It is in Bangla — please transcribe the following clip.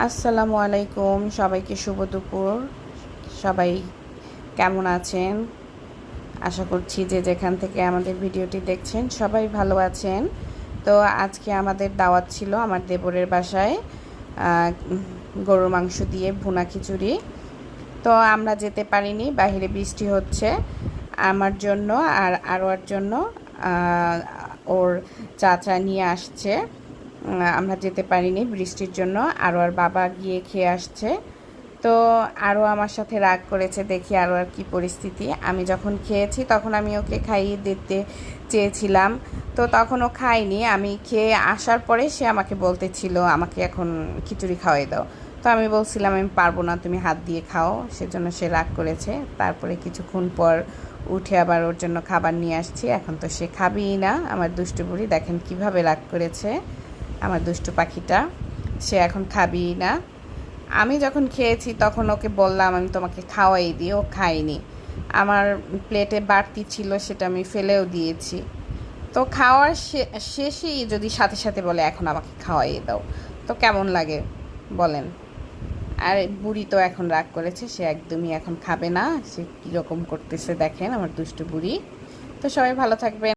আসসালামু আলাইকুম, সবাইকে শুভ দুপুর। সবাই কেমন আছেন? আশা করছি যে যেখান থেকে আমাদের ভিডিওটি দেখছেন সবাই ভালো আছেন। তো আজকে আমাদের দাওয়াত ছিল আমার দেবরের বাসায়, গরুর মাংস দিয়ে ভুনা খিচুড়ি। তো আমরা যেতে পারিনি, বাইরে বৃষ্টি হচ্ছে। আমার জন্য আর আরোয়ার জন্য ওর চাচা নিয়ে আসছে। আমরা যেতে পারিনি বৃষ্টির জন্য। আরোয়ার বাবা গিয়ে খেয়ে আসছে। তো আরও আমার সাথে রাগ করেছে, দেখি আরও আর কি পরিস্থিতি। আমি যখন খেয়েছি তখন আমি ওকে খাইয়ে দিতে চেয়েছিলাম, তো তখন ও খায়নি। আমি খেয়ে আসার পরে সে আমাকে বলতেছিল আমাকে এখন খিচুড়ি খাওয়াই দাও। তো আমি বলছিলাম আমি পারবো না, তুমি হাত দিয়ে খাও। সেজন্য সে রাগ করেছে। তারপরে কিছুক্ষণ পর উঠে আবার ওর জন্য খাবার নিয়ে আসছি। এখন তো সে খাবেই না। আমার দুষ্টু বুড়ি দেখেন কিভাবে রাগ করেছে, আমার দুষ্টু পাখিটা। সে এখন খাবেই না। আমি যখন খেয়েছি তখন ওকে বললাম আমি তোমাকে খাওয়াই দিই, ও খায়নি। আমার প্লেটে বাড়তি ছিল, সেটা আমি ফেলেও দিয়েছি। তো খাওয়ার শেষেই যদি সাথে সাথে বলে এখন আমাকে খাওয়াই দাও, তো কেমন লাগে বলেন? আর বুড়ি তো এখন রাগ করেছে, সে একদমই এখন খাবে না। সে কীরকম করতেছে দেখেন আমার দুষ্টু বুড়ি। তো সবাই ভালো থাকবেন।